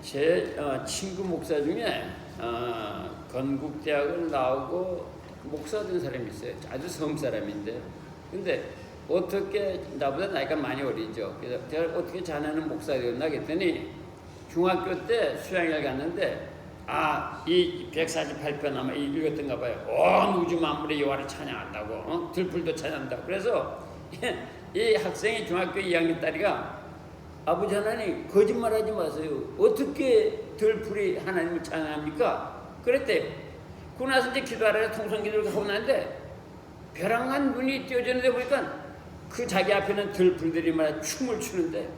제 친구 목사 중에 건국대학을 나오고 목사 된 사람이 있어요. 아주 섬 사람인데, 근데 어떻게 나보다 나이가 많이 어리죠. 그래서 제가 어떻게 자네는 목사가 되었나 했더니 중학교 때 수양회를 갔는데 이 148편 아마 읽었던가 봐요. 온 우주 만물의 여호와를 찬양한다고, 들풀도 찬양한다고. 그래서 이 학생이 중학교 2학년 딸이가 아버지 하나님 거짓말하지 마세요. 어떻게 들풀이 하나님을 찬양합니까? 그랬대요. 그러고 나서 이제 기도하라 통성기도를 하고 나는데 벼랑한 눈이 띄어지는데 보니까 그 자기 앞에는 들풀들이 말이야 춤을 추는데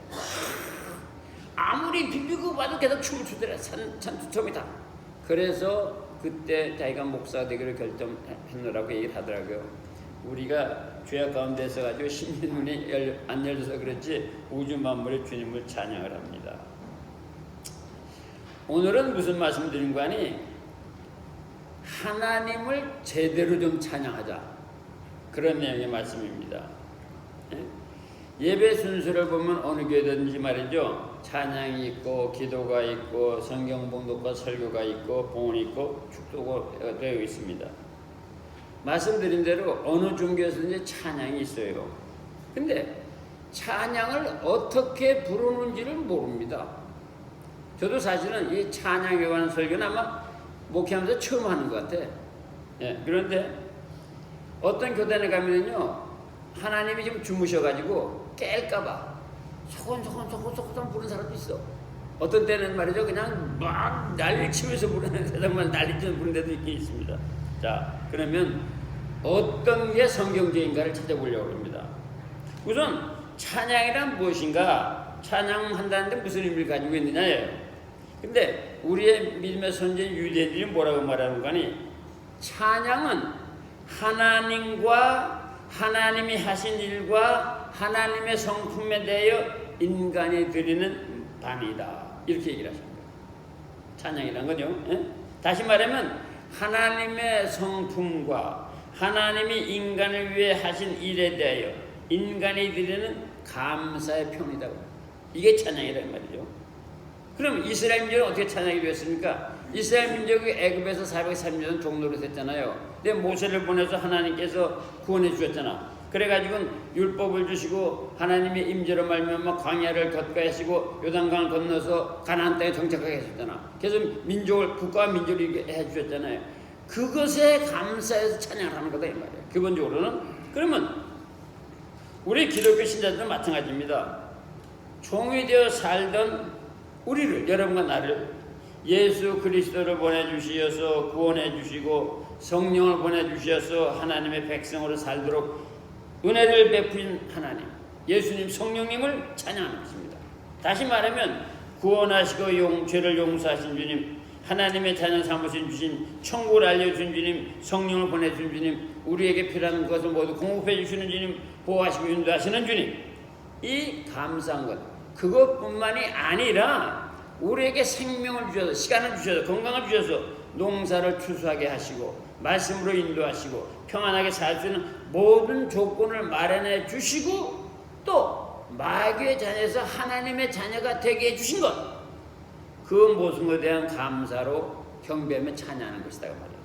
아무리 비비고 봐도 계속 춤을 추더라. 산투첨이다. 그래서 그때 자기가 목사 되기를 결정했느라고 얘기를 하더라고요. 우리가 죄악 가운데 있어가지고 심리 눈이 안 열려서 그렇지 우주 만물의 주님을 찬양을 합니다. 오늘은 무슨 말씀 드린 거 아니? 하나님을 제대로 좀 찬양하자. 그런 내용의 말씀입니다. 예배 순서를 보면 어느 교회든지 말이죠. 찬양이 있고 기도가 있고 성경 봉독과 설교가 있고 봉헌이 있고 축도가 되어 있습니다. 말씀드린 대로 어느 종교에서든지 찬양이 있어요. 근데 찬양을 어떻게 부르는지를 모릅니다. 저도 사실은 이 찬양에 관한 설교는 아마 목회하면서 처음 하는 것 같아. 그런데 어떤 교단에 가면요, 하나님이 좀 주무셔가지고 깰까봐 소곤소곤 부르는 사람도 있어. 어떤 때는 말이죠, 그냥 막 난리치면서 부르는, 정말 난리치면서 부르는 데도 있긴 있습니다. 자, 그러면 어떤 게 성경적인가를 찾아보려고 합니다. 우선 찬양이란 무엇인가? 찬양한다는 데 무슨 의미를 가지고 있느냐예요. 근데 우리의 믿음의 선진 유대인들이 뭐라고 말하는 거니? 찬양은 하나님과 하나님이 하신 일과 하나님의 성품에 대하여 인간이 드리는 반이다. 이렇게 얘기를 하십니다. 찬양이란 거죠. 다시 말하면 하나님의 성품과 하나님이 인간을 위해 하신 일에 대하여 인간이 드리는 감사의 표현이다. 이게 찬양이란 말이죠. 그럼 이스라엘 민족은 어떻게 찬양이 되었습니까? 이스라엘 민족이 애굽에서 430년 종노릇 했잖아요. 근데 모세를 보내서 하나님께서 구원해 주셨잖아. 그래가지고 율법을 주시고 하나님의 임재로 말미암아 광야를 걷게 요단강을 건너서 가나안 땅에 정착하게 하셨잖아. 그래서 민족을, 국가와 민족을 해주셨잖아요. 그것에 감사해서 찬양을 하는 거다 이 말이에요. 기본적으로는. 그러면 우리 기독교 신자들은 마찬가지입니다. 종이 되어 살던 우리를, 여러분과 나를 예수 그리스도를 보내주시어서 구원해 주시고 성령을 보내주셔서 하나님의 백성으로 살도록 은혜를 베푸신 하나님, 예수님, 성령님을 찬양하는 것입니다. 다시 말하면 구원하시고 죄를 용서하신 주님, 하나님의 자녀 삼으신 주님, 천국을 알려준 주님, 성령을 보내준 주님, 우리에게 필요한 것을 모두 공급해 주시는 주님, 보호하시고 인도하시는 주님, 이 감사한 것, 그것뿐만이 아니라 우리에게 생명을 주셔서, 시간을 주셔서, 건강을 주셔서 농사를 추수하게 하시고 말씀으로 인도하시고 평안하게 살 수 있는 모든 조건을 마련해 주시고 또 마귀의 자녀에서 하나님의 자녀가 되게 해주신 것, 그 모든 것에 대한 감사로 경배하며 찬양하는 것이다 그 말이에요.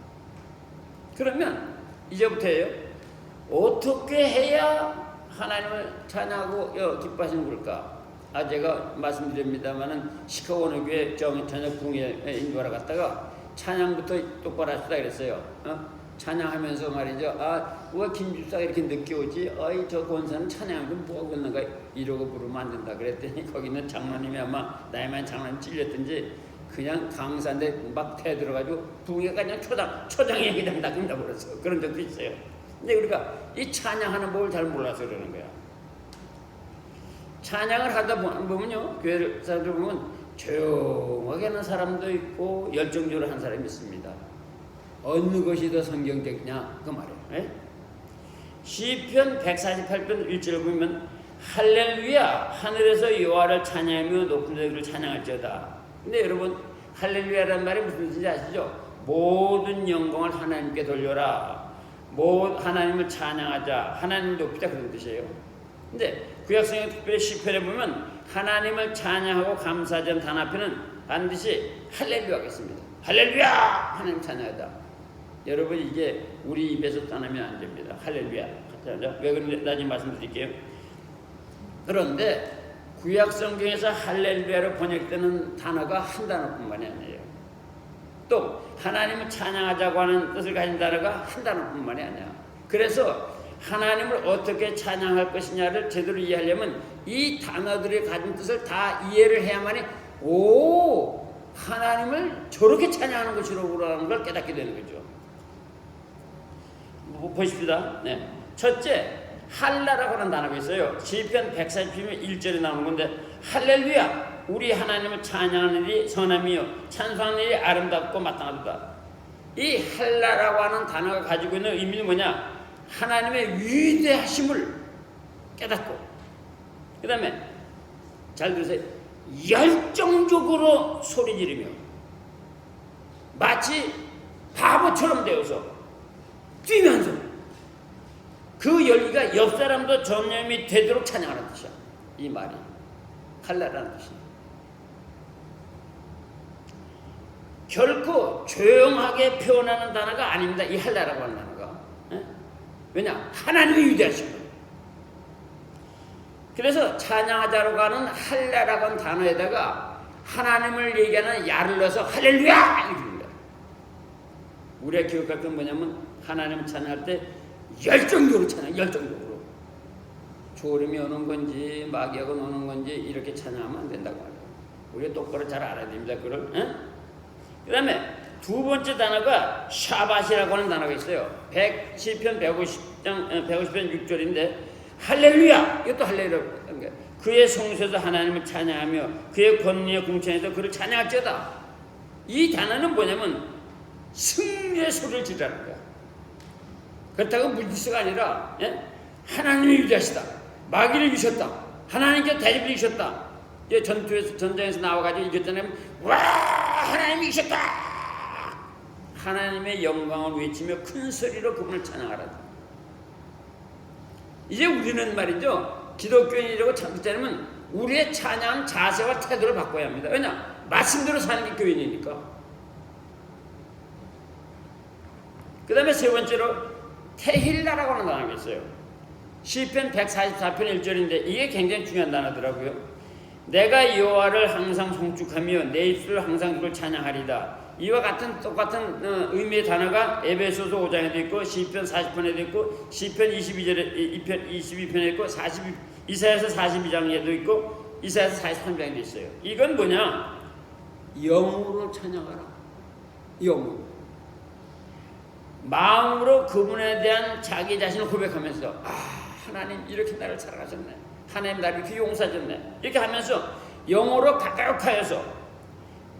그러면 이제부터예요. 어떻게 해야 하나님을 찬양하고 기뻐하시는 걸까? 제가 말씀드립니다만은 시카고 어느 교회 저녁 궁에 인도하러 갔다가 찬양부터 똑바로 하시다 그랬어요. 찬양하면서 말이죠. 왜 김집사가 이렇게 늦게 오지? 저 권사는 찬양을 뭐하고 있는가? 이러고 부르면 안 된다 그랬더니 거기는 장로님이 아마 나이만 장로님 찔렸든지 그냥 강사인데 막 대들어가지고 붕에가 그냥 초장에 그냥 낚인다 버렸어. 그런 적도 있어요. 근데 우리가 이 찬양하는 법을 잘 몰라서 그러는 거야. 찬양을 하다 보면요, 교회 사람들 보면 조용하게 하는 사람도 있고 열정적으로 하는 사람이 있습니다. 어느 것이 더 성경적이냐 그 말이에요. 시편 148편 1절을 보면 할렐루야 하늘에서 여호와를 찬양하며 높은 데를 찬양할지어다. 근데 여러분 할렐루야라는 말이 무슨 뜻인지 아시죠? 모든 영광을 하나님께 돌려라. 하나님을 찬양하자. 하나님을 높이자 그런 뜻이에요. 근데 구약성경 특별히 시편에 보면 하나님을 찬양하고 감사하는 단 앞에는 반드시 할렐루야겠습니다. 할렐루야! 하나님 찬양하다. 여러분 이게 우리 입에서 떠나면 안 됩니다. 할렐루야. 왜 그런지 말씀드릴게요. 그런데 구약 성경에서 할렐루야로 번역되는 단어가 한 단어뿐만이 아니에요. 또 하나님을 찬양하자고 하는 뜻을 가진 단어가 한 단어뿐만이 아니야. 그래서 하나님을 어떻게 찬양할 것이냐를 제대로 이해하려면 이 단어들이 가진 뜻을 다 이해를 해야만이 하나님을 저렇게 찬양하는 것이라는 걸 깨닫게 되는 거죠. 보십시다. 네. 첫째, 할라라고 하는 단어가 있어요. 시편 140편 1절에 나오는 건데, 할렐루야! 우리 하나님을 찬양하는 일이 선함이요 찬송하는 일이 아름답고 마땅하다. 이 할라라고 하는 단어가 가지고 있는 의미는 뭐냐? 하나님의 위대하심을 깨닫고, 그 다음에 잘 들으세요. 열정적으로 소리 지르며 마치 바보처럼 되어서 뛰면서 그 열기가 옆 사람도 전염이 되도록 찬양하는 뜻이야. 이 말이 할라라는 뜻이야. 결코 조용하게 표현하는 단어가 아닙니다. 이 할라라고 하는 단어가. 왜냐? 하나님의 위대하신 거예요. 그래서 찬양하자로 가는 할라라고 하는 단어에다가 하나님을 얘기하는 야를 넣어서 할렐루야! 이렇게 합니다. 우리가 기억할 건 뭐냐면 하나님을 찬양할 때 열정적으로 찬양, 열정적으로. 졸음이 오는 건지 마귀하고 노는 건지 이렇게 찬양하면 안 된다고 말해요. 우리가 똑바로 잘 알아야 됩니다. 그걸. 그 다음에 두 번째 단어가 샤밧이라고 하는 단어가 있어요. 시편 150편 6절인데 할렐루야! 이것도 할렐루야. 그의 성소에서 하나님을 찬양하며 그의 권위의 궁창에서 그를 찬양할지어다. 이 단어는 뭐냐면 승리의 소리를 지르라는 거야. 그렇다고 물질서가 아니라 하나님이 위대하시다. 마귀를 이기셨다. 하나님께 대립을 이기셨다. 전장에서 나와가지고 이겼잖아요. 와! 하나님이 이기셨다. 하나님의 영광을 외치며 큰 소리로 그분을 찬양하라. 이제 우리는 말이죠. 기독교인이라고 참자면 우리의 찬양 자세와 태도를 바꿔야 합니다. 왜냐? 말씀대로 사는 게 교인이니까. 그 다음에 세 번째로 테힐라라고 하는 단어가 있어요. 시편 144편 1절인데 이게 굉장히 중요한 단어더라고요. 내가 여호와를 항상 송축하며 내 입술을 항상 그를 찬양하리다. 이와 같은 똑같은 의미의 단어가 에베소서 5장에도 있고 시편 40편에도 있고 시편 22편에 있고 이사야서 42장에도 있고 이사야서 43장에도 있어요. 이건 뭐냐? 영으로 찬양하라. 영으로. 마음으로 그분에 대한 자기 자신을 고백하면서 하나님 이렇게 나를 사랑하셨네. 하나님 나를 이렇게 용서하셨네. 이렇게 하면서 영어로 가까이하여서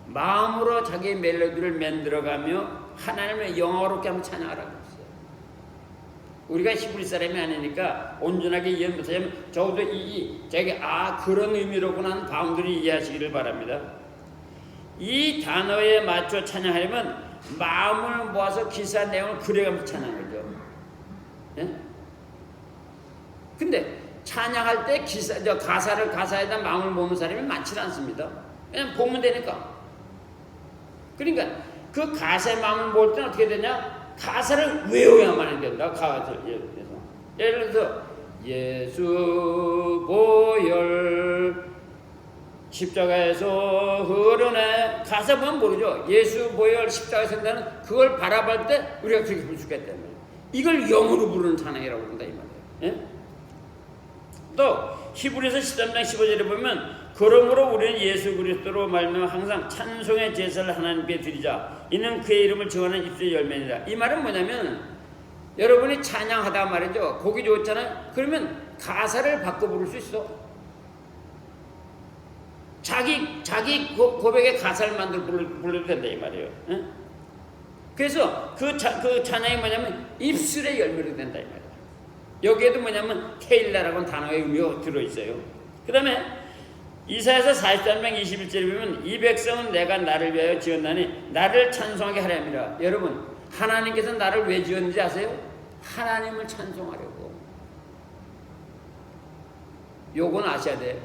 마음으로 자기의 멜로디를 만들어가며 하나님의 영어롭게 한번 찬양하라고 했어요. 우리가 히브리 사람이 아니니까 온전하게 이해 못하면 적어도 그런 의미로구나 하는 바운드를 이해하시기를 바랍니다. 이 단어에 맞춰 찬양하려면 마음을 모아서 기사 내용을 그려가면서 찬양하죠. 근데 찬양할 때 가사에다 마음을 모으는 사람이 많지 않습니다. 그냥 보면 되니까. 그러니까 그 가사에 마음을 모을 때는 어떻게 되냐? 가사를 외워야만 된다. 예를 들어서 예수 보혈 십자가에서 흐르네. 가사 보면 모르죠. 예수 보혈 십자가에서 된다는 그걸 바라볼 때 우리가 그렇게 부를 수 있겠다는 거예요. 이걸 영으로 부르는 찬양이라고 한다 이 말이에요. 또 히브리서 13장 15절에 보면 그러므로 우리는 예수 그리스도로 말미암아 항상 찬송의 제사를 하나님께 드리자. 이는 그의 이름을 증언하는 입술의 열매니라. 이 말은 뭐냐면 여러분이 찬양하다 말이죠. 곡이 좋잖아요. 그러면 가사를 바꿔 부를 수 있어. 자기 고백의 가사를 만들어 불러도 된다 이 말이에요. 그래서 그 찬양이 뭐냐면 입술의 열매로 된다 이 말이에요. 여기에도 뭐냐면 테일라라고 하는 단어의 의미가 들어있어요. 그 다음에 이사야서 43장 21절에 보면 이 백성은 내가 나를 위하여 지었나니 나를 찬송하게 하려 함이라. 여러분 하나님께서 나를 왜 지었는지 아세요? 하나님을 찬송하려고. 요건 아셔야 돼.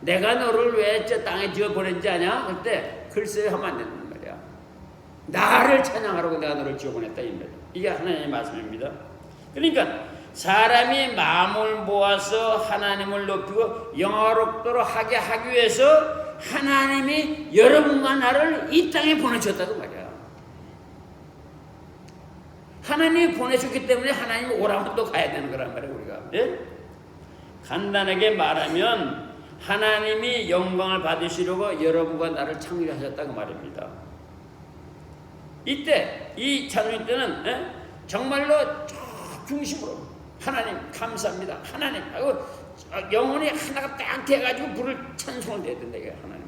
내가 너를 왜 저 땅에 지어 보낸지 아냐? 그때 글쎄 하면 안 된단 말이야. 나를 찬양하라고 내가 너를 지어 보냈다 이 말. 이게 하나님의 말씀입니다. 그러니까 사람이 마음을 모아서 하나님을 높이고 영화롭도록 하게 하기 위해서 하나님이 여러분과 나를 이 땅에 보내셨다고 말이야. 하나님이 보내셨기 때문에 하나님이 오라면 또 가야 되는 거란 말이야 우리가. 예? 간단하게 말하면 하나님이 영광을 받으시려고 여러분과 나를 창조하셨다고 말입니다. 이때 이 찬양 때는 정말로 중심으로 하나님 감사합니다. 하나님 하고 영혼이 하나가 딱 돼가지고 불을 찬송을 해야 된다. 이게 하나님.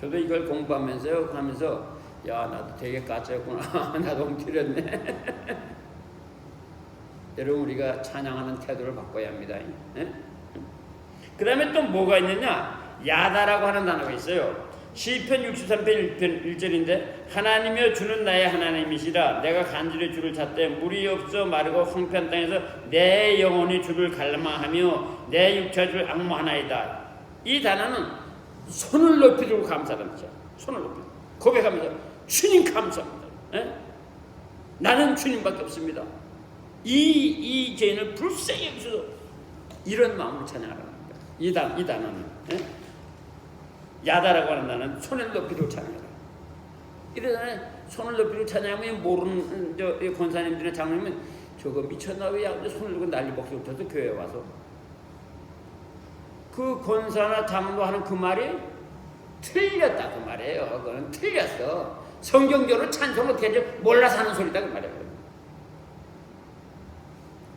저도 이걸 공부하면서요 하면서 야 나도 되게 까쳤구나. 나도 엉터렸네. 여러분 우리가 찬양하는 태도를 바꿔야 합니다. 그 다음에 또 뭐가 있느냐? 야다라고 하는 단어가 있어요. 시편 63편 1절인데 하나님이여 주는 나의 하나님이시라. 내가 간절히 주를 찾되 물이 없어 마르고 황폐한 땅에서 내 영혼이 주를 갈망하며 내 육체가 주를 앙모하나이다. 이 단어는 손을 높이 들고 감사하는 거죠. 손을 높이 고백하면서 주님 감사합니다. 나는 주님밖에 없습니다. 이 죄인을 불쌍히 여기셔서 이런 마음으로 찬양하라는 겁니다. 이 단어는 야다라고 하는 단어는 손을 높이 들고 찬양하라. 이러잖아요. 손을 높이 들고 찬양하면 모르는 권사님들이나 장로님은 저거 미쳤나 왜 손을 들고 난리 먹지 못해서 교회에 와서 그 권사나 장로 하는 그 말이 틀렸다 그 말이에요. 그거는 틀렸어. 성경적으로 찬송을 어떻게 하지 몰라서 하는 소리다 그 말이에요.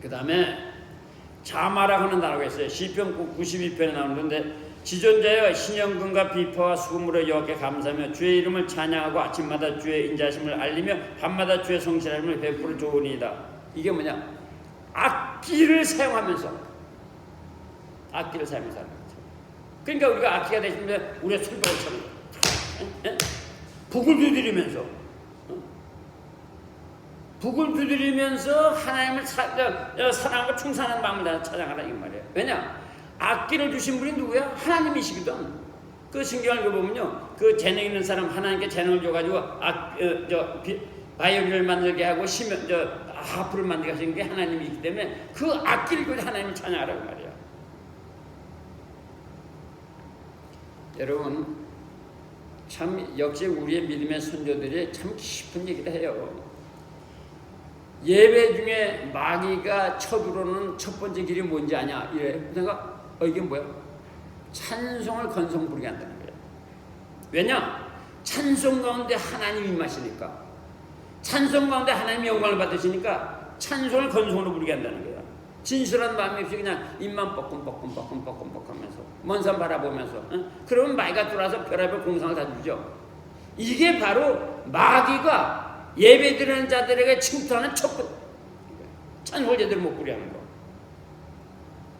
그 다음에 자마라고 하는 단어가 있어요. 시편 92편에 나오는데 지존자여 신령금과 비파와 수금으로 여호와께 감사하며 주의 이름을 찬양하고 아침마다 주의 인자심을 알리며 밤마다 주의 성실함을 베풀어 좋으니이다. 이게 뭐냐? 악기를 사용하면서 하는 거죠. 그러니까 우리가 악기가 되시면 우리가 술병을 차는 거예요. 북을 두드리면서 북을 두드리면서 하나님을 사랑하고 충성하는 마음을 찬양하라 이 말이에요. 왜냐? 악기를 주신 분이 누구야? 하나님이시거든. 그 신경을 읽어보면요, 그 재능 있는 사람 하나님께 재능을 줘가지고 바이올린을 만들게 하고 하프를 만들게 하신 게 하나님이기 때문에 그 악기를 주고 하나님을 찬양하라고 말이야. 여러분 참 역시 우리의 믿음의 선조들이 참 깊은 얘기를 해요. 예배 중에 마귀가 쳐들어오는 첫 번째 길이 뭔지 아냐? 이래. 내가 이게 뭐야? 찬송을 건성 부르게 한다는 거예요. 왜냐? 찬송 가운데 하나님이 임하시니까, 찬송 가운데 하나님이 영광을 받으시니까 찬송을 건성으로 부르게 한다는 거예요. 진실한 마음이 없이 그냥 입만 뻐끔뻐끔뻐끔뻐끔 하면서 먼 산 바라보면서 그러면 마귀가 들어와서 별의별 공상을 다 주죠. 이게 바로 마귀가 예배드리는 자들에게 침투하는 첫 번째 찬송을 제대로 못 부르게 하는 거.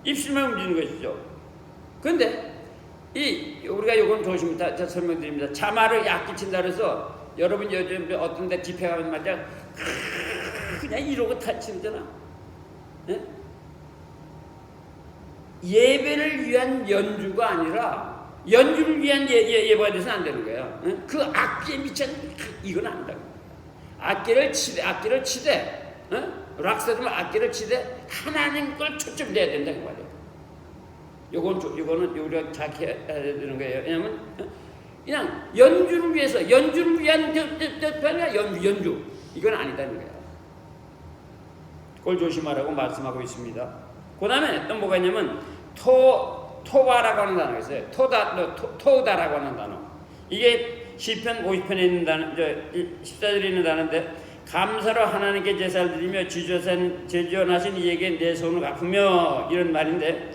입술만 움직이는 것이죠. 그런데 우리가 이건 조심부터 설명드립니다. 자마를 악기 친다 그래서 여러분 요즘 어떤 데 집회 가면 말이야 그냥 이러고 타치잖아. 예배를 위한 연주가 아니라 연주를 위한 예배가 돼서는 안 되는 거예요. 그 악기에 미친 이건 아니다. 악기를 치되 락스들은 악기를 치되 하나님 걸 초점돼야 된다 그 말이에요. 요거는 우리가 자기해야 되는 거예요. 왜냐면 그냥 연주를 위한 연주 이건 아니다는 거예요. 그걸 조심하라고 말씀하고 있습니다. 그 다음에 또 뭐가 있냐면 토바라고 하는 단어가 있어요. 토다라고 하는 단어. 이게 시편 50편에 있는 단어, 14절에 있는 단어인데 감사로 하나님께 제사를 드리며 지존하신 이에게 내 손을 갚으며 이런 말인데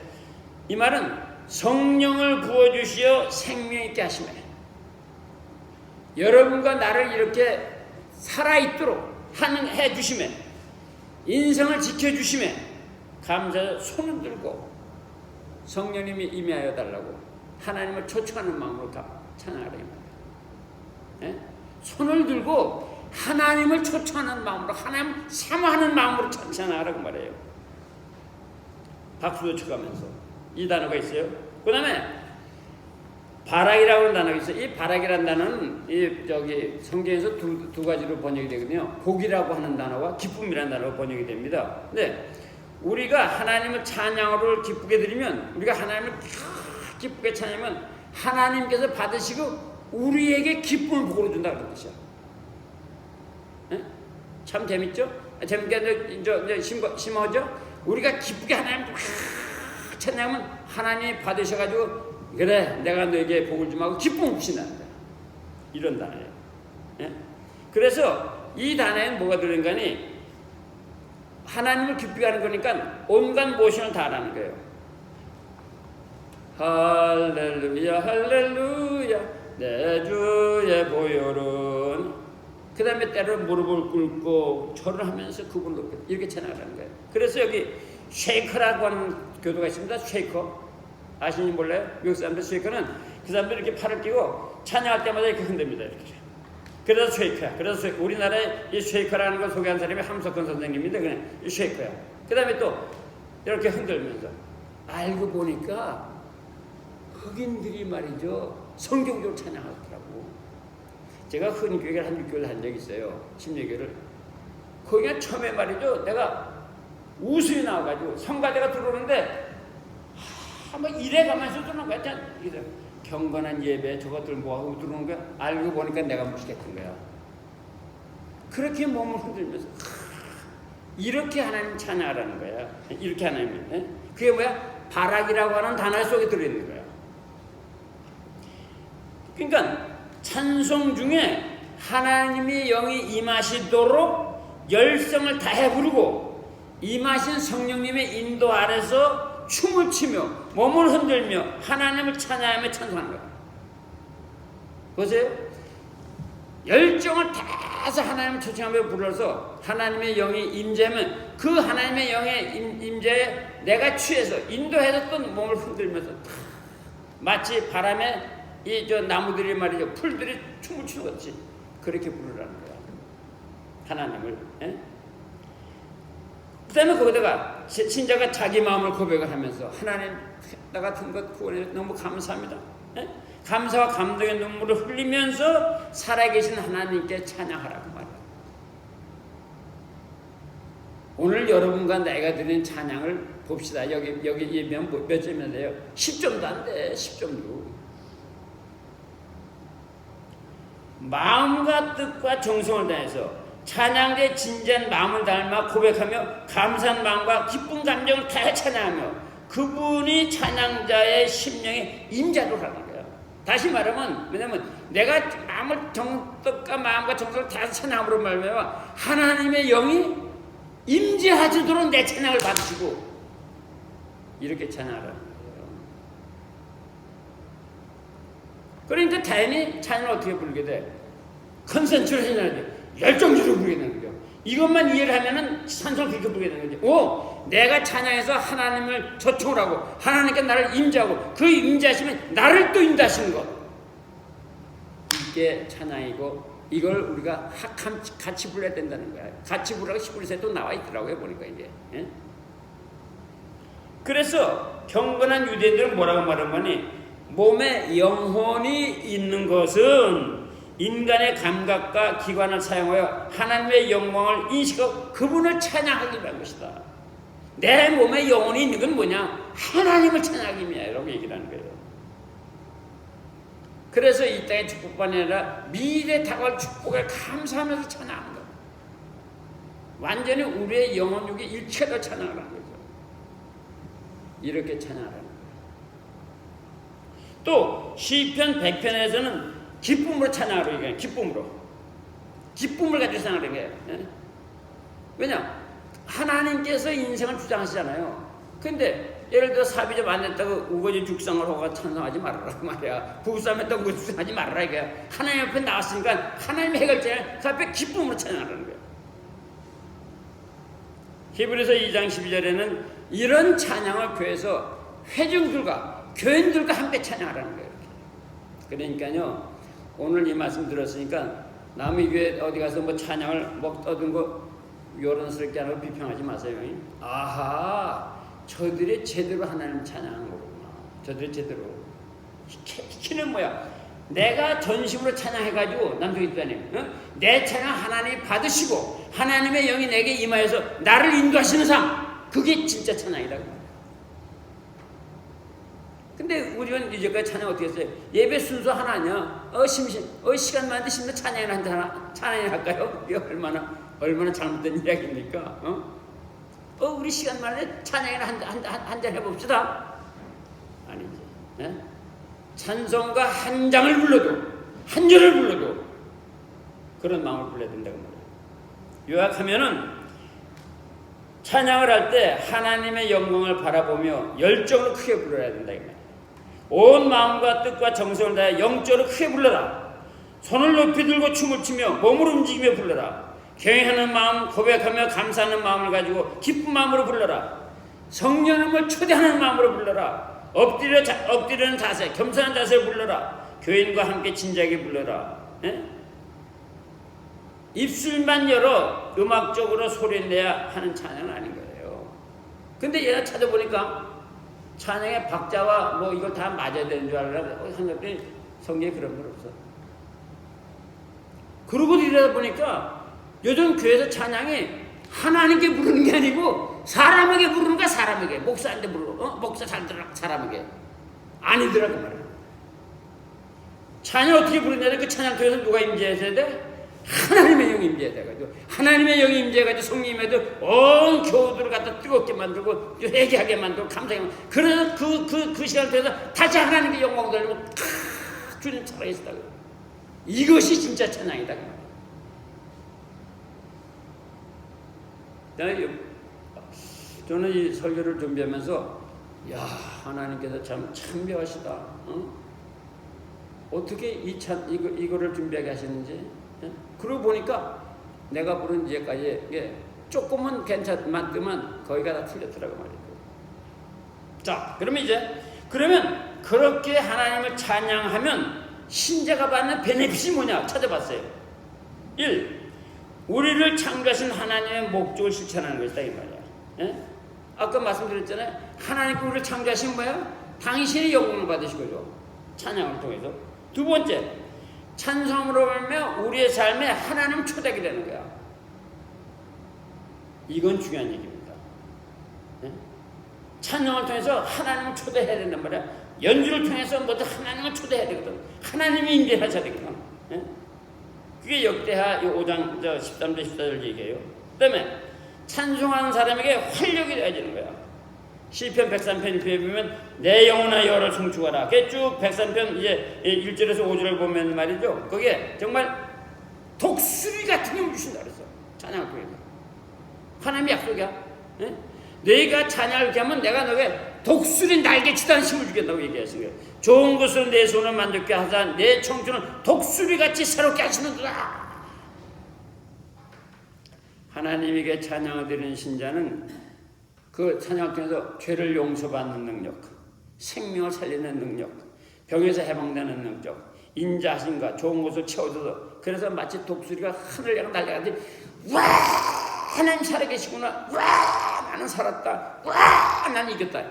이 말은 성령을 부어주시어 생명 있게 하시며 여러분과 나를 이렇게 살아있도록 해주시며 인생을 지켜주시며 감사해서 손을 들고 성령님이 임하여 달라고 하나님을 초청하는 마음으로 찬양하라 이 말이에요. 손을 들고 하나님을 초청하는 마음으로 하나님 사모하는 마음으로 찬양하라고 말해요. 박수도 쳐가면서 이 단어가 있어요. 그 다음에 바락이라고 하는 단어가 있어요. 이 바락이라는 단어는 성경에서 두 가지로 번역이 되거든요. 복이라고 하는 단어와 기쁨이라는 단어가 번역이 됩니다. 근데 우리가 하나님을 찬양으로 기쁘게 드리면, 우리가 하나님을 기쁘게 찬양하면 하나님께서 받으시고 우리에게 기쁨을 복으로 준다 그런 뜻이야. 네? 참 재밌죠? 재밌게 이제 심어져? 우리가 기쁘게 하나님을 찬양하면 하나님이 받으셔가지고 그래 내가 너에게 복을 좀 하고 기쁨을 주신다. 이런 단어예요. 예? 그래서 이 단어에는 뭐가 들어있는가니 하나님을 기쁘게 하는 거니까 온갖 모션을 다 하라는 거예요. 할렐루야 할렐루야 내 주의 보혈은, 그 다음에 때로 무릎을 꿇고 절을 하면서 그분을 높여 이렇게 찬양하는 거예요. 그래서 여기 쉐이커라고 하는 교도가 있습니다. 쉐이커 아시는지 몰라요? 미국 사람들 쉐이커는 그 사람들이 이렇게 팔을 끼고 찬양할 때마다 이렇게 흔듭니다. 이렇게. 그래서 쉐이커야. 그래서 쉐이커. 우리나라에 이 쉐이커라는 걸 소개한 사람이 함석헌 선생님인데 그냥 이 쉐이커야. 그 다음에 또 이렇게 흔들면서 알고 보니까 흑인들이 말이죠 성경적으로 찬양하더라고. 제가 흑인교회를 한 6개월 한 적이 있어요. 심리교회를. 거기가 처음에 말이죠 내가 웃음이 나와가지고 성가대가 들어오는데 막 이래 가면서 들어오는 거야. 경건한 예배 저것들 뭐하고 들어오는 거야. 알고 보니까 내가 무식했던 거야. 그렇게 몸을 흔들면서 이렇게 하나님 찬양하라는 거야. 이렇게 하나님. 그게 뭐야? 바락이라고 하는 단어 속에 들어있는 거야. 그러니까 찬송 중에 하나님의 영이 임하시도록 열성을 다해 부르고 임하신 성령님의 인도 아래서 춤을 추며 몸을 흔들며 하나님을 찬양하며 찬송하는 거예요. 보세요. 열정을 다해서 하나님을 초청하며 불러서 하나님의 영이 임재하면 그 하나님의 영의 임재에 내가 취해서 인도해서 또 몸을 흔들면서 마치 바람에 이 나무들이 말이죠 풀들이 춤을 추는 것 같이 그렇게 부르라는 거야. 하나님을. 그 다음에 거기다가 신자가 자기 마음을 고백을 하면서 하나님 나 같은 것 구원해 너무 감사합니다. 감사와 감동의 눈물을 흘리면서 살아계신 하나님께 찬양하라고 말이야. 오늘 여러분과 내가 드리는 찬양을 봅시다. 여기 몇 점이나 돼요? 10점도 안 돼. 10점도. 마음과 뜻과 정성을 다해서 찬양의 진지한 마음을 닮아 고백하며 감사한 마음과 기쁜 감정을 다해 찬양하며 그분이 찬양자의 심령에 임자도록 하는 거예요. 다시 말하면 왜냐면 내가 뜻과 마음과 정성을 다해서 찬양함으로 말하면 하나님의 영이 임재하시도록 내 찬양을 받으시고 이렇게 찬양하라는 거예요. 그러니까 당연히 찬양을 어떻게 부르게 돼? 컨센트레이션 해야 돼. 열정적으로 부르게 되는 거예요. 이것만 이해를 하면은 찬송을 그렇게 부르게 되는 거죠. 내가 찬양해서 하나님을 초청을 하고 하나님께 나를 임재하고 그 임재하시면 나를 또 임재하시는 것. 이게 찬양이고 이걸 우리가 같이 불러야 된다는 거야. 같이 부르라고 11세 또 나와 있더라고요. 보니까 이게. 그래서 경건한 유대인들은 뭐라고 말하면 몸에 영혼이 있는 것은 인간의 감각과 기관을 사용하여 하나님의 영광을 인식하고 그분을 찬양하기 위한 것이다. 내 몸에 영혼이 있는 건 뭐냐? 하나님을 찬양하기 위하여라고 얘기를 하는 거예요. 그래서 이 땅의 축복만이 아니라 미래에 다가올 축복에 감사하면서 찬양하는 거예요. 완전히 우리의 영혼육이 일체로 찬양을 하는 거죠. 이렇게 찬양하라는 거예요. 또 시편 100편에서는 기쁨으로 찬양하라고 얘기해요. 기쁨을 가지고 찬양하는 거예요. 왜냐? 하나님께서 인생을 주장하시잖아요. 근데 예를 들어 사비 좀 안 냈다고 우거지 죽상을 하고 찬송하지 말아라 말이야. 부부싸움 했다고 우거지 죽상하지 말아라 이거야. 하나님 앞에 나왔으니까 하나님의 해결자야. 그 앞에 기쁨으로 찬양하라는 거예요. 히브리서 2장 12절에는 이런 찬양을 교회에서 회중들과 교인들과 함께 찬양하라는 거예요. 그러니까요. 오늘 이 말씀 들었으니까 남의 교회 어디 가서 뭐 찬양을 얻은 거 요란스럽게 하고 비평하지 마세요. 아하, 저들이 제대로 하나님을 찬양한 거구나. 저들이 제대로 시키는 뭐야? 내가 전심으로 찬양해가지고 남성이잖아요. 어? 내 찬양 하나님 받으시고 하나님의 영이 내게 임하여서 나를 인도하시는 삶, 그게 진짜 찬양이다. 근데 우리는 이제까지 찬양 어떻게 했어요? 예배 순서 하나 아니야. 시간 많은데 심지어 찬양을 할까요? 이게 얼마나 잘못된 이야기입니까? 우리 시간 많은데 찬양이나 한 잔 해봅시다. 아니지. 예? 찬송가 한 장을 불러도, 한 절을 불러도 그런 마음을 불러야 된다고 말이에요. 요약하면은 찬양을 할 때 하나님의 영광을 바라보며 열정을 크게 불러야 된다 이 말이에요. 온 마음과 뜻과 정성을 다해 영적으로 크게 불러라. 손을 높이 들고 춤을 추며 몸을 움직이며 불러라. 경외하는 마음, 고백하며 감사하는 마음을 가지고 기쁜 마음으로 불러라. 성령님을 초대하는 마음으로 불러라. 엎드리는 자세, 겸손한 자세로 불러라. 교인과 함께 진지하게 불러라. 에? 입술만 열어 음악적으로 소리내야 하는 찬양은 아닌 거예요. 근데 얘가 찾아보니까 찬양의 박자와 뭐 이걸 다 맞아야 되는 줄 알았는데 생각했더니 성경에 그런 건 없어. 그러고 이러다 보니까 요즘 교회에서 찬양이 하나님께 부르는 게 아니고 사람에게 부르는 거야. 사람에게. 목사한테 부르고 목사 잘 들어 사람에게 아니더라고 말이야. 찬양 어떻게 부르냐면 그 찬양통에서 누가 임재해야 돼? 하나님의 영이 임재해야 돼가지고 하나님의 영이 임재해가지고 성령님에도 온 교우들을 갖다 뜨겁게 만들고 회개하게 만들고 감사하게 만들고 그래서 그 시간을 통해서 다시 하나님께 영광 돌리고 주님 살아계시다고. 이것이 진짜 찬양이다. 저는 이 설교를 준비하면서 야 하나님께서 참 묘하시다. 어떻게 이거를 준비하게 하시는지. 그러고 보니까 내가 부른 이제까지 조금은 괜찮만큼은 거기가 다 틀렸더라고 말이에요. 자, 그러면 그렇게 하나님을 찬양하면 신자가 받는 베네핏이 뭐냐 찾아봤어요. 1. 우리를 창조하신 하나님의 목적을 실천하는 것이다 이 말이야. 예? 아까 말씀드렸잖아요. 하나님께 우리를 창조하신 뭐야? 당신의 영광을 받으신 거죠. 찬양을 통해서. 두 번째, 찬송으로 하면 우리의 삶에 하나님 초대하게 되는 거야. 이건 중요한 얘기입니다. 예? 찬양을 통해서 하나님을 초대해야 된단 말이야. 연주를 통해서 모두 하나님을 초대해야 되거든. 하나님이 임재하셔야 되거든. 예? 그게 역대하 5장 13절 14절 얘기예요. 그 다음에 찬송하는 사람에게 활력이 되어지는 거야. 시편 103편 1편에 보면 내 영혼아 여호와를 송축하라. 그게 쭉 103편 이제 1절에서 5절을 보면 말이죠. 거기에 정말 독수리 같은 힘을 주신다 그랬어. 찬양을 통해서. 하나님의 약속이야. 예? 내가 찬양을 이렇게 하면 내가 너에게 독수리 날개치다는 힘을 주겠다고 얘기하신 거예요. 좋은 것으로 내 손을 만족케 하사 내 청춘은 독수리같이 새롭게 하시는구나. 하나님에게 찬양을 드리는 신자는 그 찬양을 통해서 죄를 용서받는 능력, 생명을 살리는 능력, 병에서 해방되는 능력, 인자하심과 좋은 것을 채워줘서 그래서 마치 독수리가 하늘을 향해 날아가듯이 와 하나님 살아계시구나, 와 나는 살았다, 와 나는 이겼다,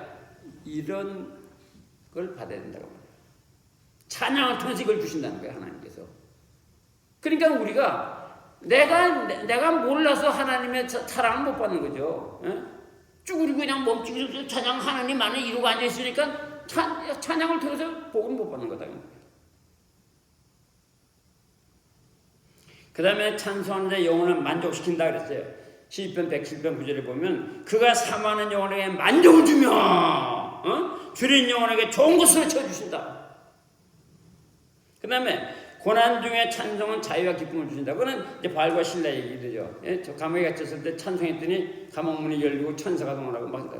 이런 걸 받아야 된다고 말이에요. 찬양을 통해서 이걸 주신다는 거예요. 하나님께서. 그러니까 우리가 내가 몰라서 하나님의 사랑을 못 받는 거죠. 쭈그리고 그냥 멈추고 찬양 하나님 안에 이루고 앉아있으니까 찬양을 통해서 복을 못 받는 거다. 그 다음에 찬송하는 자의 영혼을 만족시킨다 그랬어요. 시편 107편 9절에 보면 그가 사모하는 영혼에게 만족을 주며 줄인 영혼에게 좋은 것을 채워주신다. 그 다음에 고난 중에 찬송은 자유와 기쁨을 주신다. 그거는 이제 바알과 실라 얘기죠. 예? 저 감옥에 갇혔을 때 찬송했더니 감옥 문이 열리고 천사가 동원하고 막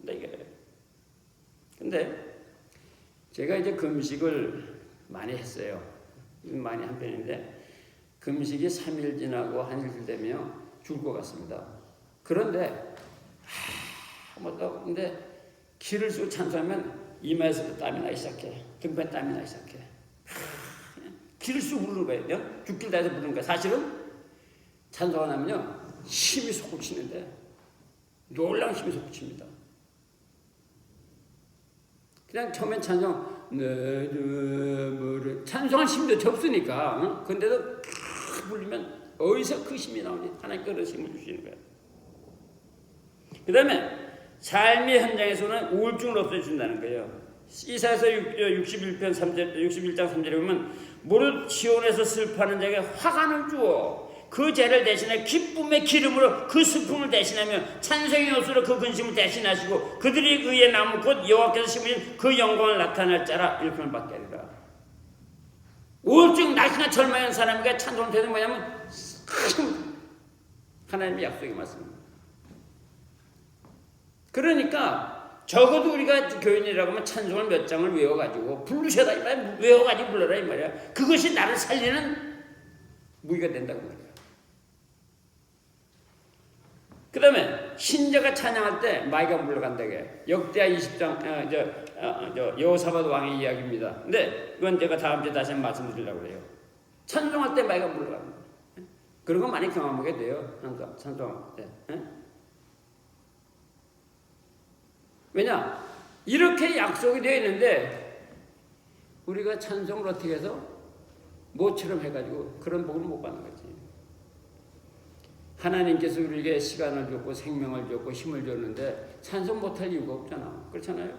이게. 근데 제가 이제 금식을 많이 했어요. 많이 한 편인데 금식이 3일 지나고 한일 되면 죽을 것 같습니다. 그런데 근데 기를 쓰고 찬송하면 이마에서도 땀이 나기 시작해. 등판에 땀이 나기 시작해. 기를 쓰고 부르는 거예요. 죽길 다해서 부르는 거예요. 사실은 찬송을 하면요 힘이 솟구치는데 놀라운 힘이 솟구칩니다. 그냥 처음엔 찬송 찬송할 힘도 없으니까 어? 근데도 부르면 어디서 그 힘이 나오니 하나님께서 힘을 주시는 거예요. 그 다음에 삶의 현장에서는 우울증을 없애준다는 거예요. 이사야서 61편 3절, 61장 3절에 보면 무릇 시온에서 슬퍼하는 자에게 화관을 주어 그 죄를 대신해 기쁨의 기름으로 그 슬픔을 대신하며 찬송의 옷으로 그 근심을 대신하시고 그들이 그의 나무 곧 여호와께서 심으신 그 영광을 나타낼 자라 일품을 받게 하리라. 우울증 낙심한 절망한 사람에게 찬송을 되는 뭐냐면 하나님의 약속이 맞습니다. 그러니까 적어도 우리가 교인이라고 하면 찬송을 몇 장을 외워가지고 부르셔라 이 말이야. 외워가지고 불러라 이 말이야. 그것이 나를 살리는 무기가 된다고 말이야. 그 다음에 신자가 찬양할 때 마이가 물러간다게 역대하 20장 여호사밧 왕의 이야기입니다. 근데 이건 제가 다음 주에 다시 한번 말씀드리려고 해요. 찬송할 때 마이가 물러갑니다. 그런 거 많이 경험하게 돼요. 찬송할 때. 왜냐? 이렇게 약속이 되어 있는데 우리가 찬송을 어떻게 해서 모처럼 해가지고 그런 복을 못 받는 거지. 하나님께서 우리에게 시간을 줬고 생명을 줬고 힘을 줬는데 찬송 못할 이유가 없잖아. 그렇잖아요?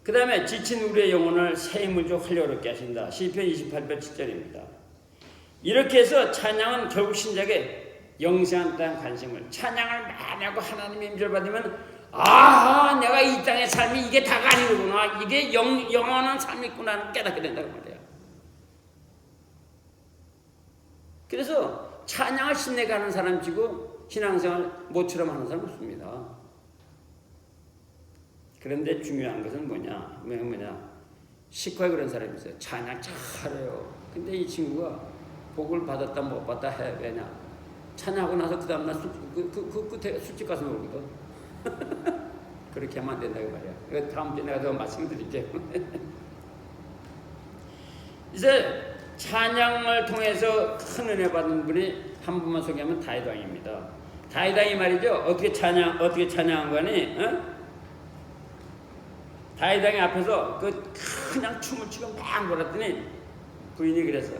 그 다음에 지친 우리의 영혼을 새 힘을 줘 활력롭게 하신다. 시편 28편 7절입니다. 이렇게 해서 찬양은 결국 신자에게 영생한 땅 관심을 찬양을 많이 하고 하나님의 임재를 받으면 아하 내가 이 땅의 삶이 이게 다가 아니구나 이게 영원한 삶이 있구나 깨닫게 된다고 말이야. 그래서 찬양을 신내게 하는 사람 치고 신앙생활 모처럼 하는 사람 없습니다. 그런데 중요한 것은 뭐냐 시커에 그런 사람이 있어요. 찬양 잘해요. 근데 이 친구가 복을 받았다 못 받았다 해. 왜냐 찬양하고 나서 그 다음날 끝에 술집 가서 놀거든. 그렇게 하면 안 된다고 말이야. 이거 다음 주에 내가 더 말씀드릴게요. 이제 찬양을 통해서 큰 은혜 받은 분이 한 분만 소개하면 다윗 왕입니다. 다윗 왕이 말이죠. 어떻게 찬양한 거니? 다윗 왕이 앞에서 그냥 춤을 추고 막 놀았더니 부인이 그랬어.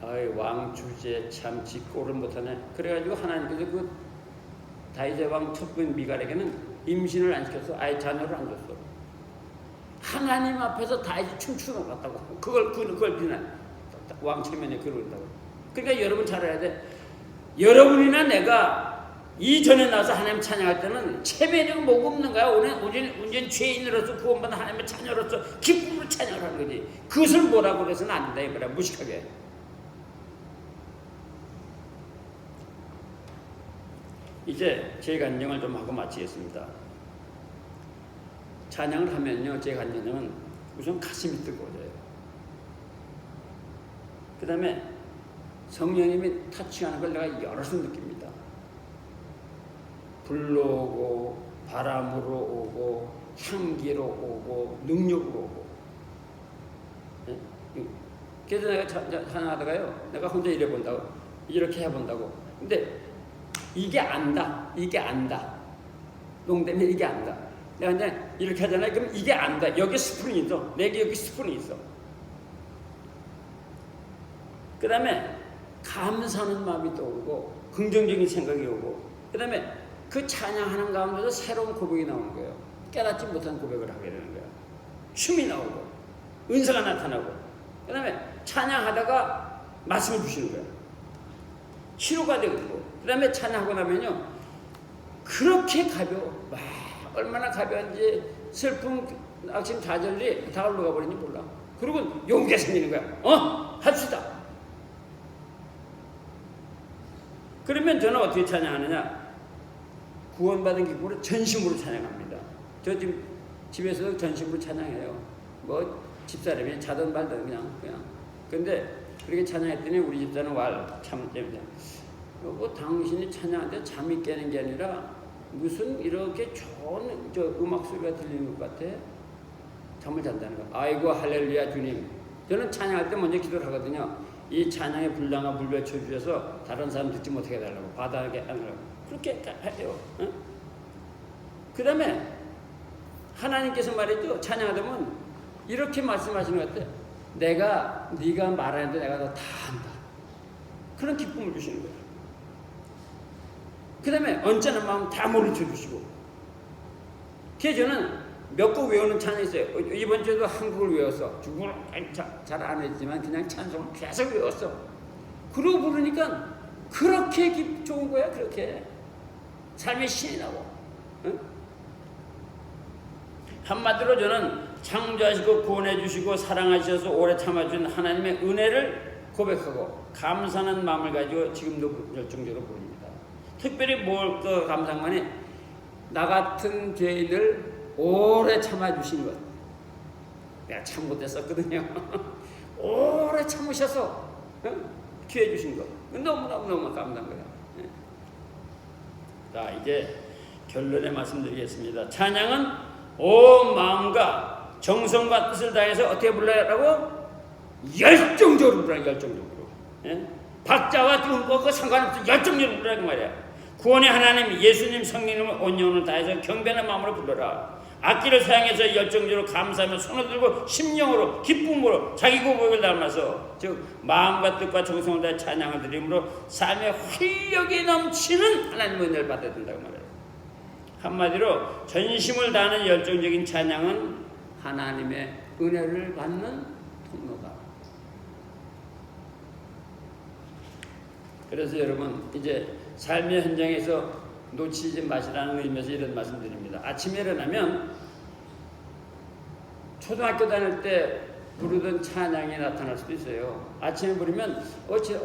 아이 왕 주제에 참 짓고를 못하네. 그래가지고 하나님께서 그 다윗의 왕 첫 부인 미갈에게는 임신을 안 시켜서 아예 자녀를 안 줬어. 하나님 앞에서 다윗이 춤추는 것 같다고. 그걸 비난. 왕 체면에 그런다고. 그러니까 여러분 잘 알아야 돼. 여러분이나 내가 이전에 나와서 하나님 찬양할 때는 체면이 뭐가 없는 거야. 온전히 죄인으로서 구원받은 하나님의 자녀로서 기쁨으로 찬양을 하는 거지. 그것을 뭐라고 그래서는 안 된다 이 말이야. 무식하게. 이제 제 간증을 좀 하고 마치겠습니다. 찬양을 하면요, 제 간증은 우선 가슴이 뜨거워져요. 그 다음에 성령님이 터치하는 걸 내가 여럿을 느낍니다. 불로 오고 바람으로 오고 향기로 오고 능력으로 오고. 그래서 내가 찬양하다가요, 내가 혼자 이렇게 해본다고. 근데 이게 안다. 농담이 이게 안다. 내가 이제 이렇게 하잖아요. 그럼 이게 안다. 여기 스푼이 있어. 내게 여기 스푼이 있어. 그 다음에 감사하는 마음이 떠오르고 긍정적인 생각이 오고 그 다음에 그 찬양하는 가운데서 새로운 고백이 나오는 거예요. 깨닫지 못한 고백을 하게 되는 거예요. 춤이 나오고 은사가 나타나고 그 다음에 찬양하다가 말씀을 주시는 거예요. 치료가 되고 그 다음에 찬양하고 나면요 그렇게 가벼워. 와, 얼마나 가벼운지 슬픔, 낙심, 좌절이 다 올라가 버리는지 몰라. 그리고 용기가 생기는 거야. 합시다. 그러면 저는 어떻게 찬양하느냐? 구원받은 기쁨으로 전심으로 찬양합니다. 저 지금 집에서도 전심으로 찬양해요. 뭐 집사람이 자든 말든 그냥. 근데 그렇게 찬양했더니 우리 집사는 참 때문에 뭐 당신이 찬양하는데 잠이 깨는 게 아니라 무슨 이렇게 좋은 음악 소리가 들리는 것 같아. 잠을 잔다는 거. 아이고 할렐루야 주님. 저는 찬양할 때 먼저 기도를 하거든요. 이 찬양의 분량과 물배 쳐주셔서 다른 사람 듣지 못하게 해달라고 바닥에 하느라고 그렇게 해요. 그 다음에 하나님께서 말이죠. 찬양하다 보면 이렇게 말씀하시는 것 같아요. 네가 말하는데 내가 너 다 한다. 그런 기쁨을 주시는 거예요. 그 다음에 언짢은 마음 다 몰아쳐 주시고. 그래서 저는 몇 곡 외우는 찬양이 있어요. 이번 주에도 한국을 외웠어. 중국을 잘 안 했지만 그냥 찬송을 계속 외웠어. 그러고 부르니까 그렇게 좋은 거야. 그렇게 삶의 신이 나고. 응? 한마디로 저는 창조하시고 구원해 주시고 사랑하셔서 오래 참아준 하나님의 은혜를 고백하고 감사하는 마음을 가지고 지금도 열정적으로 부릅니다. 특별히 뭘 그 감상만이 나 같은 죄인을 오래 참아주신 것. 내가 참 못했었거든요. 오래 참으셔서 기회 주신 것. 너무너무 감사한 거예요. 자, 이제 결론에 말씀드리겠습니다. 찬양은 온 마음과 정성과 뜻을 다해서 어떻게 불러라고? 열정적으로 부르라. 열정적으로. 박자와 띄운거 상관없이 열정적으로 부르라고 말이야. 구원의 하나님 예수님 성령님을 온 영혼을 다해서 경배하는 마음으로 불러라. 악기를 사용해서 열정적으로 감사하며 손을 들고 심령으로 기쁨으로 자기 고백을 담아서 즉 마음과 뜻과 정성을 다해 찬양을 드림으로 삶의 활력이 넘치는 하나님의 은혜를 받아야 된다고 말해요. 한마디로 전심을 다하는 열정적인 찬양은 하나님의 은혜를 받는 통로다. 그래서 여러분 이제 삶의 현장에서 놓치지 마시라는 의미에서 이런 말씀드립니다. 아침에 일어나면 초등학교 다닐 때 부르던 찬양이 나타날 수도 있어요. 아침에 부르면 어제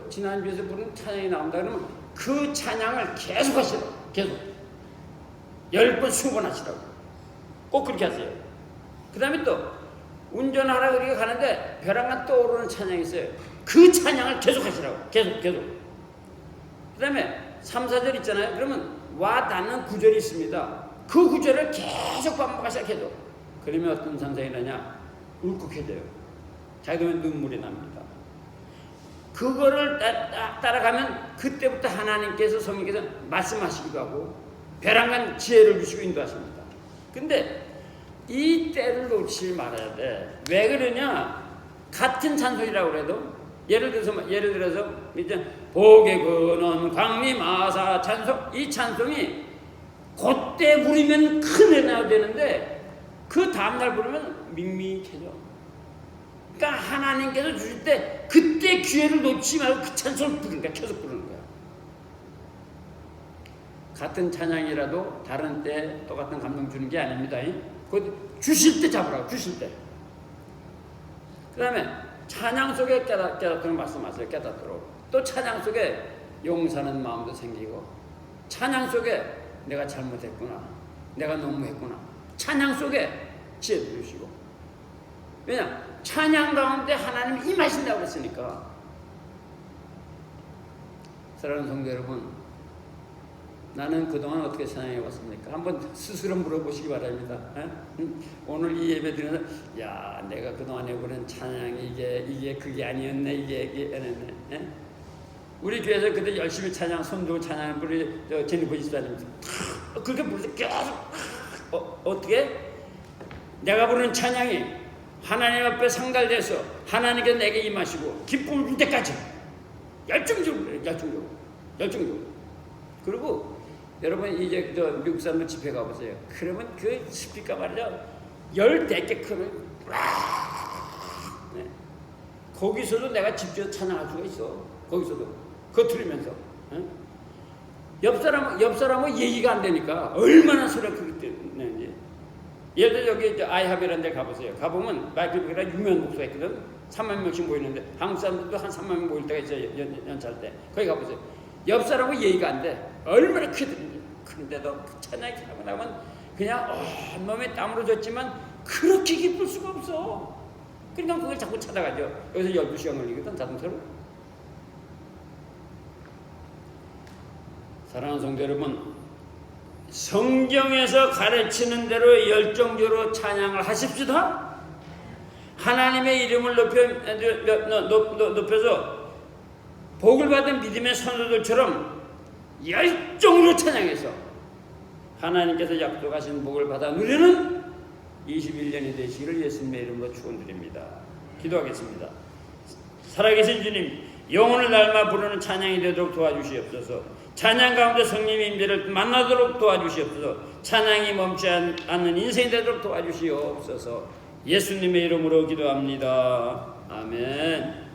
지난주에서 부른 찬양이 나온다 그러면 그 찬양을 계속 하시라고. 계속 10번 20번 하시라고. 꼭 그렇게 하세요. 그 다음에 또 운전하라 그렇게 가는데 벼랑간 떠오르는 찬양이 있어요. 그 찬양을 계속 하시라고. 계속 그 다음에 3, 4절 있잖아요. 그러면 와 닿는 구절이 있습니다. 그 구절을 계속 반복하셔야 해도 그러면 어떤 상상이 나냐? 울컥해져요. 자기도 눈물이 납니다. 그거를 따라가면 그때부터 하나님께서 성령께서 말씀하시기도 하고 벼랑간 지혜를 주시고 인도하십니다. 근데 이 때를 놓치지 말아야 돼. 왜 그러냐? 같은 찬송이라고 해도 예를 들어서 이제 복의 근원 광림아사 찬송, 이 찬송이 그때 부르면 큰 은혜가 되는데 그 다음날 부르면 밍밍해져. 그러니까 하나님께서 주실 때 그때 기회를 놓치지 말고 그 찬송을 부르는 거야. 계속 부르는 거야. 같은 찬양이라도 다른 때 똑같은 감동 주는 게 아닙니다. 그 주실 때 잡으라고. 주실 때. 그 다음에 찬양 속에 깨닫도록 말씀하세요. 깨닫도록. 또 찬양 속에 용서하는 마음도 생기고 찬양 속에 내가 잘못했구나. 내가 너무했구나. 찬양 속에 지혜도 주시고. 왜냐? 찬양 가운데 하나님이 임하신다고 그랬으니까. 사랑하는 성도 여러분, 나는 그동안 어떻게 찬양해 왔습니까? 한번 스스로 물어보시기 바랍니다. 오늘 이 예배 드리면서 야, 내가 그동안 해보는 찬양이 이게 그게 아니었네. 이게 아니었네. 우리 교회에서 그때 열심히 찬양, 손들고 찬양을 부르 제니퍼 집사님 그렇게 부르서 계속 어떻게? 내가 부르는 찬양이 하나님 앞에 상달돼서 하나님께서 내게 임하시고 기쁨을 줄 때까지 열정적으로. 그리고 여러분 이제 미국 사람들 집회 가보세요. 그러면 그 스피커 말이죠. 10대께 크면 네. 거기서도 내가 직접 찬양할 수가 있어. 거기서도 그거 들으면서 옆 사람은 얘기가 안 되니까 얼마나 소리가 크기 때문에 예를 들어 여기 아이하베라는 데 가보세요. 가보면 마이클 베라 유명한 목사가 있거든. 3만 명씩 모이는데 한국 사람들도 한 3만 명 모일 때가 있어요. 연차할 때. 거기 가보세요. 옆 사람은 얘기가 안 돼. 얼마나 크든지. 그런데도 그 찬양이 하고 나면 그냥 온몸에 땀으로 젖지만 그렇게 기쁠 수가 없어. 그러니까 그걸 자꾸 찾아가죠. 여기서 12시간 걸리거든 자동차로. 사랑하는 성도 여러분, 성경에서 가르치는 대로 열정적으로 찬양을 하십시다. 하나님의 이름을 높여서 복을 받은 믿음의 선조들처럼 열정으로 찬양해서 하나님께서 약속하신 복을 받아 누리는 21년이 되시기를 예수님의 이름으로 축원드립니다. 기도하겠습니다. 살아계신 주님, 영혼을 닮아 부르는 찬양이 되도록 도와주시옵소서. 찬양 가운데 성령의 임재를 만나도록 도와주시옵소서. 찬양이 멈추지 않는 인생이 되도록 도와주시옵소서. 예수님의 이름으로 기도합니다. 아멘.